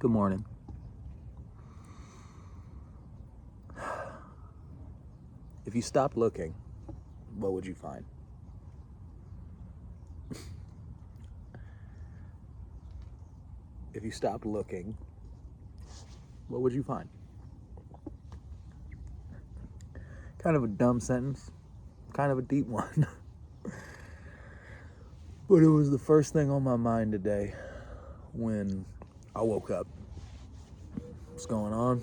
Good morning. If you stopped looking, what would you find? If you stopped looking, what would you find? Kind of a dumb sentence, kind of a deep one. But it was the first thing on my mind today when I woke up. What's going on?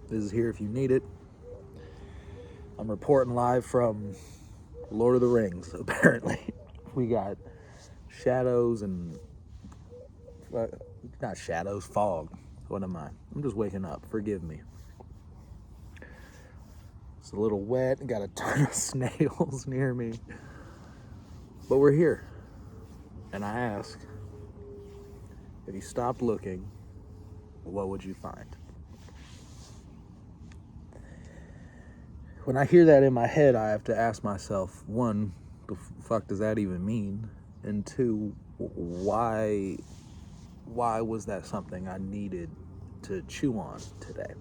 This is Here If You Need It. I'm reporting live from Lord of the Rings, apparently. We got shadows and... not shadows, fog. What am I? I'm just waking up. Forgive me. It's a little wet. Got a ton of snails near me. But we're here. And I ask, if you stopped looking, what would you find? When I hear that in my head, I have to ask myself, one, the fuck does that even mean? And two, why was that something I needed to chew on today?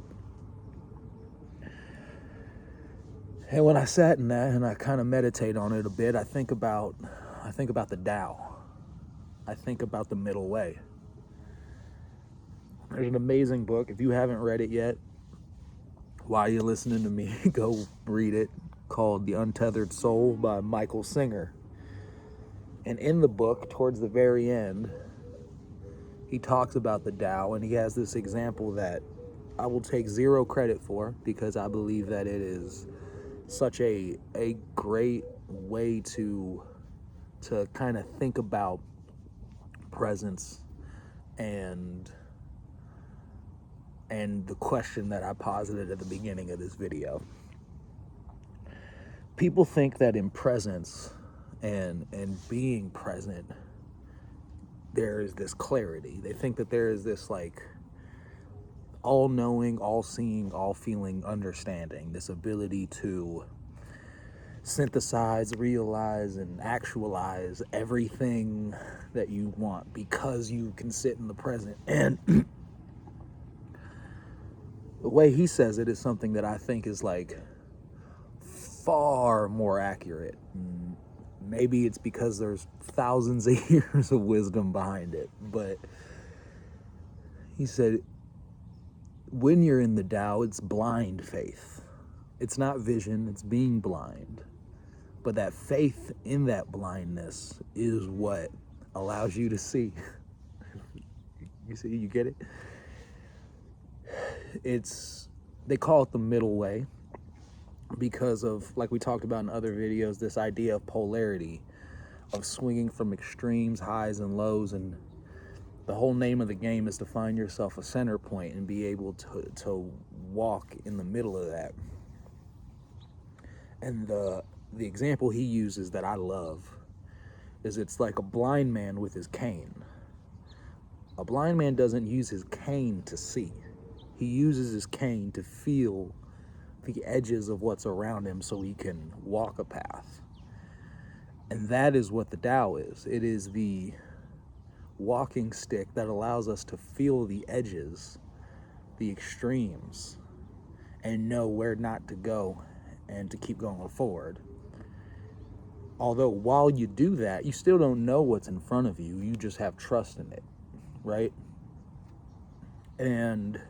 And when I sat in that and I kind of meditate on it a bit, I think about the Tao. I think about the middle way. There's an amazing book. If you haven't read it yet, while you're listening to me, go read it, called The Untethered Soul by Michael Singer. And in the book, towards the very end, he talks about the Tao, and he has this example that I will take zero credit for, because I believe that it is such a great way to kind of think about presence and the question that I posited at the beginning of this video. People think that in presence and being present, there is this clarity. They think that there is this like all-knowing, all-seeing, all-feeling understanding, this ability to synthesize, realize, and actualize everything that you want because you can sit in the present. And the way he says it is something that I think is like far more accurate. Maybe it's because there's thousands of years of wisdom behind it, but he said, when you're in the Tao, it's blind faith. It's not vision, it's being blind. But that faith in that blindness is what allows you to see. You see, you get it? They call it the middle way because of, like we talked about in other videos, this idea of polarity, of swinging from extremes, highs and lows, and the whole name of the game is to find yourself a center point and be able to walk in the middle of that. And the example he uses that I love is it's like a blind man with his cane. A blind man doesn't use his cane to see. He uses his cane to feel the edges of what's around him so he can walk a path. And that is what the Tao is. It is the walking stick that allows us to feel the edges, the extremes, and know where not to go and to keep going forward. Although while you do that, you still don't know what's in front of you. You just have trust in it, right? And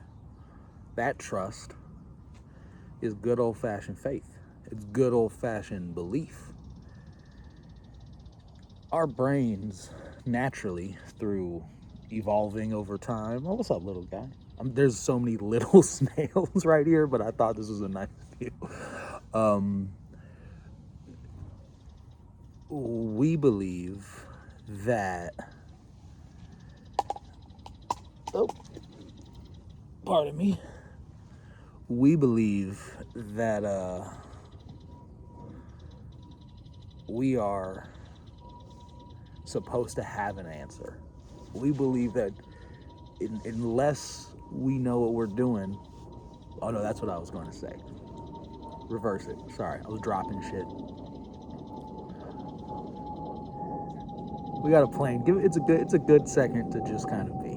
that trust is good old-fashioned faith. It's good old-fashioned belief. Our brains naturally, through evolving over time... Oh, what's up, little guy? There's so many little snails right here, but I thought this was a nice view. We believe that... Oh, pardon me. We believe that we are supposed to have an answer. We believe that unless we know what we're doing... Oh no, that's what I was going to say. Reverse it. Sorry, I was dropping shit. We got a plane. It's a good second to just kind of be.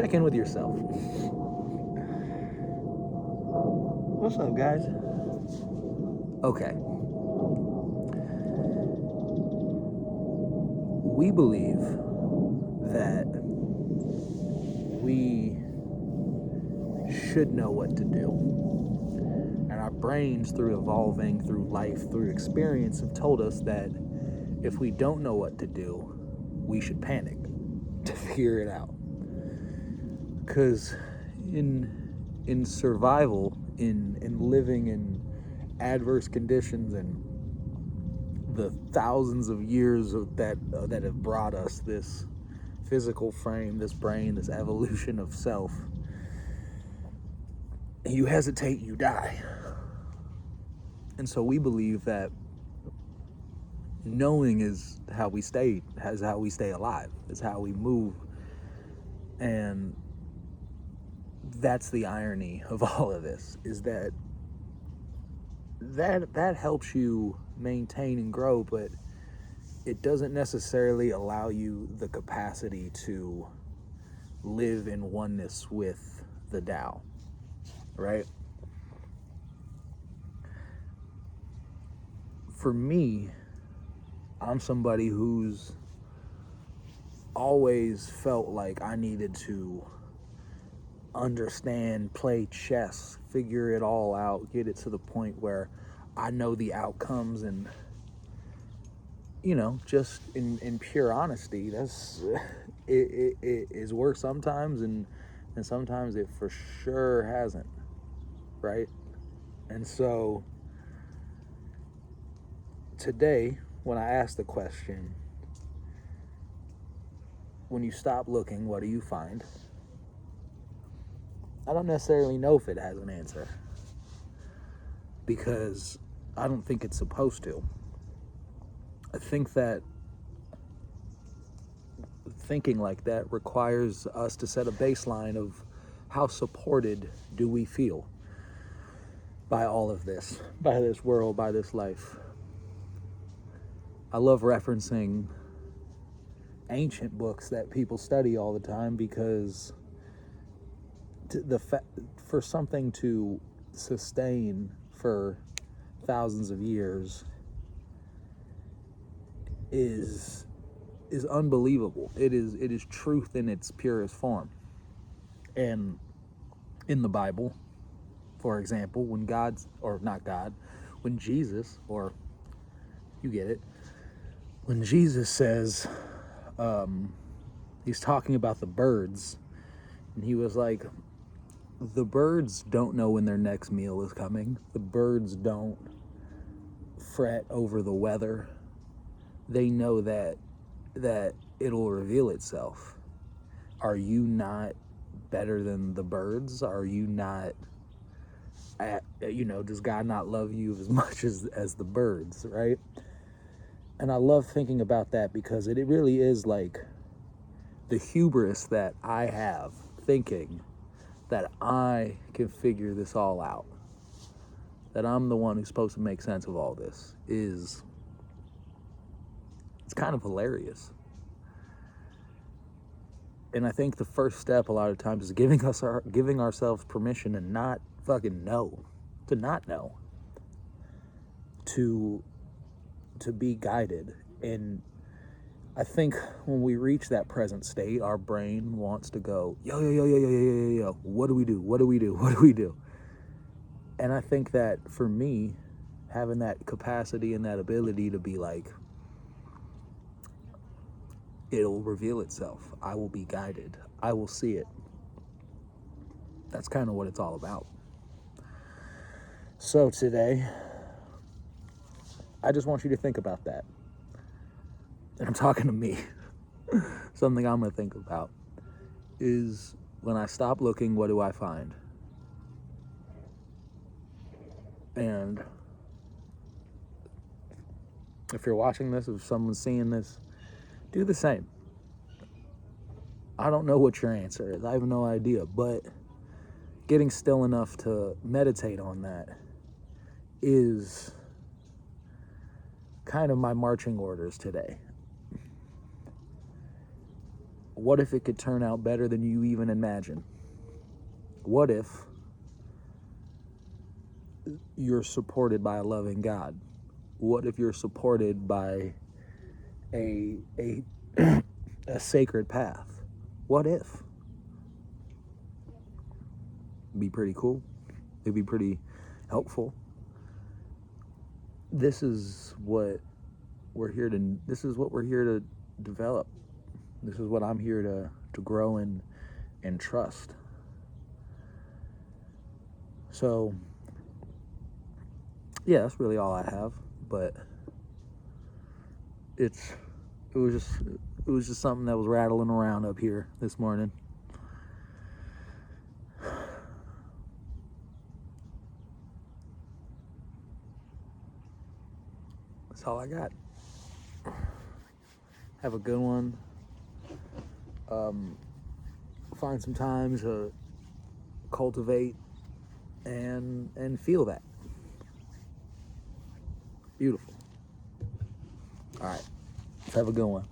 check in with yourself. What's up, guys? Okay. We believe that we should know what to do. And our brains, through evolving, through life, through experience, have told us that if we don't know what to do, we should panic to figure it out. Because in survival, in living in adverse conditions, and the thousands of years that have brought us this physical frame, this brain, this evolution of self, you hesitate, you die. And so we believe that knowing is how we stay alive, is how we move. And that's the irony of all of this, is that helps you maintain and grow, but it doesn't necessarily allow you the capacity to live in oneness with the Tao, right? For me, I'm somebody who's always felt like I needed to understand, play chess, figure it all out, get it to the point where I know the outcomes. And just in pure honesty, that's it is worked sometimes, and sometimes it for sure hasn't, right? And so today, when I ask the question, when you stop looking, what do you find? I don't necessarily know if it has an answer, because I don't think it's supposed to. I think that thinking like that requires us to set a baseline of how supported do we feel by all of this, by this world, by this life. I love referencing ancient books that people study all the time, because for something to sustain for thousands of years is unbelievable. It is truth in its purest form. And in the Bible, for example, when Jesus, or you get it, when Jesus says, he's talking about the birds, and he was like, the birds don't know when their next meal is coming. The birds don't fret over the weather. They know that it'll reveal itself. Are you not better than the birds? Are you not, does God not love you as much as the birds, right? And I love thinking about that, because it really is like the hubris that I have, thinking that I can figure this all out, that I'm the one who's supposed to make sense of all this, it's kind of hilarious. And I think the first step a lot of times is giving ourselves permission to not fucking know, to not know, to be guided. And I think when we reach that present state, our brain wants to go, yo, what do we do? And I think that for me, having that capacity and that ability to be like, it'll reveal itself. I will be guided. I will see it. That's kind of what it's all about. So today, I just want you to think about that. And I'm talking to me. Something I'm going to think about is, when I stop looking, what do I find? And if you're watching this, if someone's seeing this, do the same. I don't know what your answer is. I have no idea. But getting still enough to meditate on that is kind of my marching orders today. What if it could turn out better than you even imagine? What if you're supported by a loving God? What if you're supported by a a sacred path? What if? It'd be pretty cool. It'd be pretty helpful. This is what we're here to develop. This is what I'm here to grow and trust. So yeah, that's really all I have. But it was just something that was rattling around up here this morning. That's all I got. Have a good one. Find some time to cultivate and feel that. Beautiful. All right. Let's have a good one.